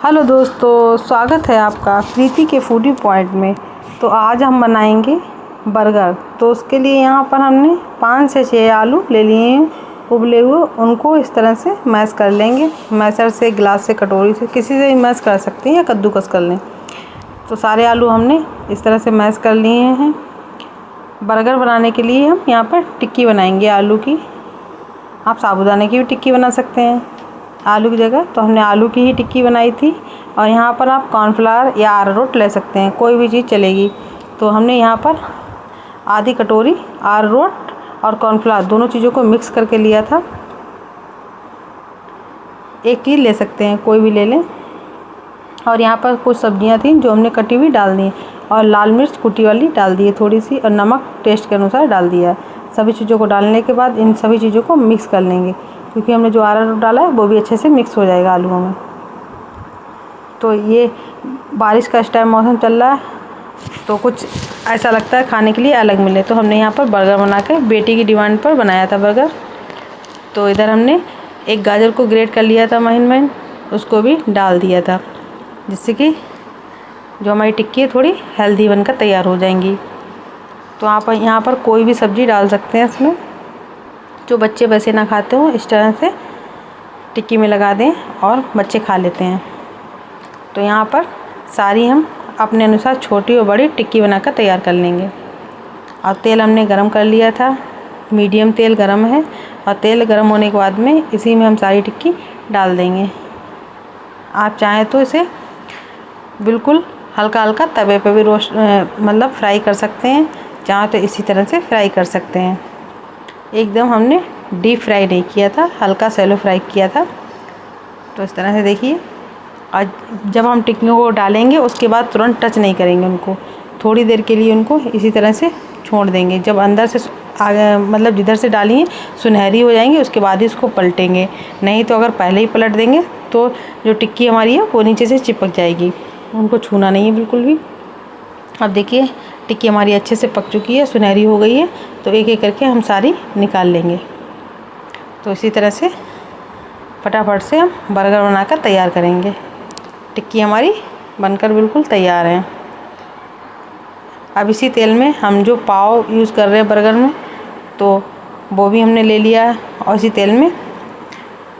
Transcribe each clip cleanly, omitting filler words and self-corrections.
Hello दोस्तों, स्वागत है आपका प्रीति के फूडी पॉइंट में। तो आज हम बनाएंगे बर्गर। तो उसके लिए यहाँ पर हमने 5 से 6 आलू ले लिए हैं उबले हुए। उनको इस तरह से मैश कर लेंगे। मैशर से, ग्लास से, कटोरी से, किसी से भी मैश कर सकते हैं या कद्दूकस कर लें। तो सारे आलू हमने इस तरह से मैश कर लिए हैं। बर्गर बनाने के लिए हम यहाँ पर टिक्की बनाएंगे आलू की। आप साबूदाने की भी टिक्की बना सकते हैं आलू की जगह। तो हमने आलू की ही टिक्की बनाई थी। और यहाँ पर आप कॉर्नफ्लावर या अरारोट ले सकते हैं, कोई भी चीज़ चलेगी। तो हमने यहाँ पर आधी कटोरी अरारोट और कॉर्नफ्लावर दोनों चीज़ों को मिक्स करके लिया था। एक चीज़ ले सकते हैं, कोई भी ले लें। और यहाँ पर कुछ सब्जियाँ थी जो हमने कटी हुई डाल दी, और लाल मिर्च कुटी वाली डाल दी है थोड़ी सी, और नमक टेस्ट के अनुसार डाल दिया है। सभी चीज़ों को डालने के बाद इन सभी चीज़ों को मिक्स कर लेंगे, क्योंकि हमने जो अरारोट डाला है वो भी अच्छे से मिक्स हो जाएगा आलूओं में। तो ये बारिश का इस टाइम मौसम चल रहा है, तो कुछ ऐसा लगता है खाने के लिए अलग मिले। तो हमने यहाँ पर बर्गर बना के बेटी की डिमांड पर बनाया था बर्गर। तो इधर हमने एक गाजर को ग्रेट कर लिया था महीन महीन, उसको भी डाल दिया था, जिससे कि जो हमारी टिक्की है थोड़ी हेल्दी बनकर तैयार हो जाएंगी। तो आप यहाँ पर कोई भी सब्ज़ी डाल सकते हैं इसमें, जो बच्चे वैसे ना खाते हो इस तरह से टिक्की में लगा दें और बच्चे खा लेते हैं। तो यहाँ पर सारी हम अपने अनुसार छोटी और बड़ी टिक्की बनाकर तैयार कर लेंगे। और तेल हमने गरम कर लिया था, मीडियम तेल गरम है। और तेल गरम होने के बाद में इसी में हम सारी टिक्की डाल देंगे। आप चाहें तो इसे बिल्कुल हल्का हल्का तवे पे भी रोस्ट मतलब फ्राई कर सकते हैं, चाहे तो इसी तरह से फ्राई कर सकते हैं। एकदम हमने डीप फ्राई नहीं किया था, हल्का सैलो फ्राई किया था। तो इस तरह से देखिए। और जब हम टिक्कियों को डालेंगे उसके बाद तुरंत टच नहीं करेंगे उनको, थोड़ी देर के लिए उनको इसी तरह से छोड़ देंगे। जब अंदर से मतलब जिधर से डाली हैं सुनहरी हो जाएंगी, उसके बाद ही उसको पलटेंगे। नहीं तो अगर पहले ही पलट देंगे तो जो टिक्की हमारी है वो नीचे से चिपक जाएगी। उनको छूना नहीं है बिल्कुल भी। अब देखिए टिक्की हमारी अच्छे से पक चुकी है, सुनहरी हो गई है। तो एक एक करके हम सारी निकाल लेंगे। तो इसी तरह से फटाफट से हम बर्गर बनाकर तैयार करेंगे। टिक्की हमारी बनकर बिल्कुल तैयार है। अब इसी तेल में हम जो पाव यूज़ कर रहे हैं बर्गर में, तो वो भी हमने ले लिया है। और इसी तेल में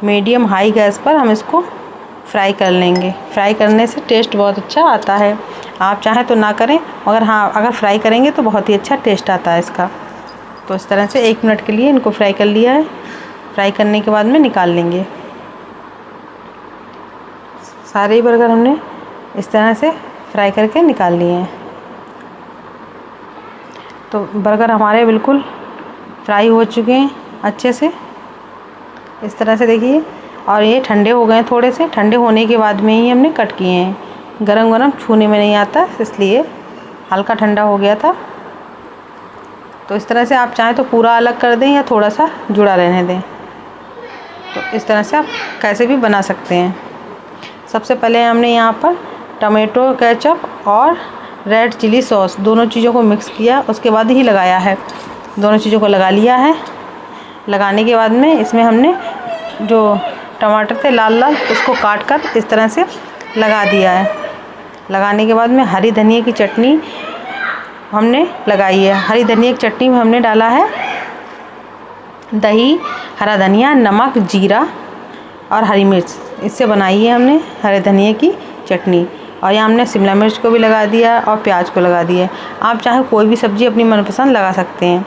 मीडियम हाई गैस पर हम इसको फ्राई कर लेंगे। फ्राई करने से टेस्ट बहुत अच्छा आता है। आप चाहें तो ना करें, मगर हाँ अगर फ्राई करेंगे तो बहुत ही अच्छा टेस्ट आता है इसका। तो इस तरह से 1 मिनट के लिए इनको फ्राई कर लिया है। फ्राई करने के बाद में निकाल लेंगे। सारे ही बर्गर हमने इस तरह से फ्राई करके निकाल लिए हैं। तो बर्गर हमारे बिल्कुल फ्राई हो चुके हैं अच्छे से, इस तरह से देखिए। और ये ठंडे हो गए हैं थोड़े से। ठंडे होने के बाद में ही हमने कट किए हैं, गरम गरम छूने में नहीं आता, इसलिए हल्का ठंडा हो गया था। तो इस तरह से आप चाहें तो पूरा अलग कर दें या थोड़ा सा जुड़ा रहने दें। तो इस तरह से आप कैसे भी बना सकते हैं। सबसे पहले हमने यहाँ पर टमाटो केचप और रेड चिली सॉस दोनों चीज़ों को मिक्स किया, उसके बाद ही लगाया है। दोनों चीज़ों को लगा लिया है। लगाने के बाद में इसमें हमने जो टमाटर थे लाल लाल, उसको काट कर इस तरह से लगा दिया है। लगाने के बाद में हरी धनिया की चटनी हमने लगाई है। हरी धनिया की चटनी में हमने डाला है दही, हरा धनिया, नमक, जीरा और हरी मिर्च। इससे बनाई है हमने हरे धनिया की चटनी। और यहाँ हमने शिमला मिर्च को भी लगा दिया और प्याज को लगा दिया। आप चाहे कोई भी सब्ज़ी अपनी मनपसंद लगा सकते हैं।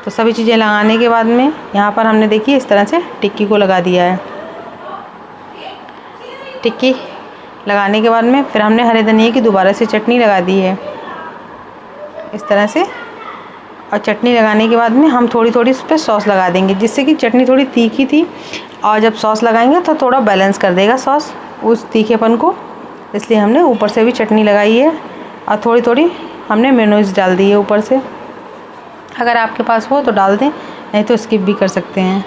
तो सभी चीज़ें लगाने के बाद में यहाँ पर हमने देखिए इस तरह से टिक्की को लगा दिया है। टिक्की लगाने के बाद में फिर हमने हरे धनिया की दोबारा से चटनी लगा दी है इस तरह से। और चटनी लगाने के बाद में हम थोड़ी थोड़ी उस पर सॉस लगा देंगे, जिससे कि चटनी थोड़ी तीखी थी, और जब सॉस लगाएंगे तो थोड़ा बैलेंस कर देगा सॉस उस तीखेपन को। इसलिए हमने ऊपर से भी चटनी लगाई है। और थोड़ी थोड़ी हमने मेयोनीज डाल दी है ऊपर से। अगर आपके पास हो तो डाल दें, नहीं तो स्किप भी कर सकते हैं।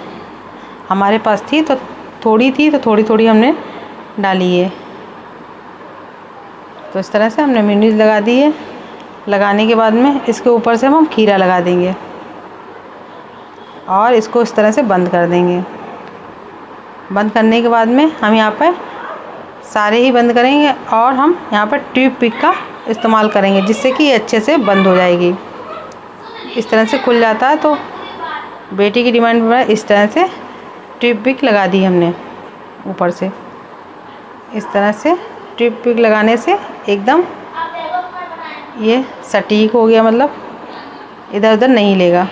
हमारे पास थी तो थोड़ी थोड़ी हमने डाली है। तो इस तरह से हमने मेयोनीज लगा दी है। लगाने के बाद में इसके ऊपर से हम खीरा लगा देंगे और इसको इस तरह से बंद कर देंगे। बंद करने के बाद में हम यहाँ पर सारे ही बंद करेंगे और हम यहाँ पर ट्यूब पिक का इस्तेमाल करेंगे, जिससे कि ये अच्छे से बंद हो जाएगी। इस तरह से खुल जाता है। तो बेटी की डिमांड पर इस तरह से ट्यूब पिक लगा दी हमने ऊपर से। इस तरह से ट्यूब पिक लगाने से एकदम ये सटीक हो गया, मतलब इधर उधर नहीं लेगा।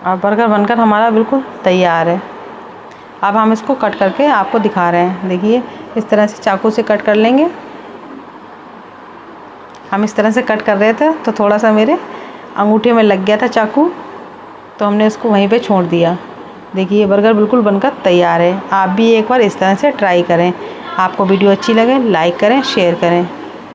और बर्गर बनकर हमारा बिल्कुल तैयार है। अब हम इसको कट करके आपको दिखा रहे हैं। देखिए इस तरह से चाकू से कट कर लेंगे। हम इस तरह से कट कर रहे थे तो थोड़ा सा मेरे अंगूठे में लग गया था चाकू, तो हमने इसको वहीं पे छोड़ दिया। देखिए बर्गर बिल्कुल बनकर तैयार है। आप भी एक बार इस तरह से ट्राई करें। आपको वीडियो अच्छी लगे लाइक करें, शेयर करें।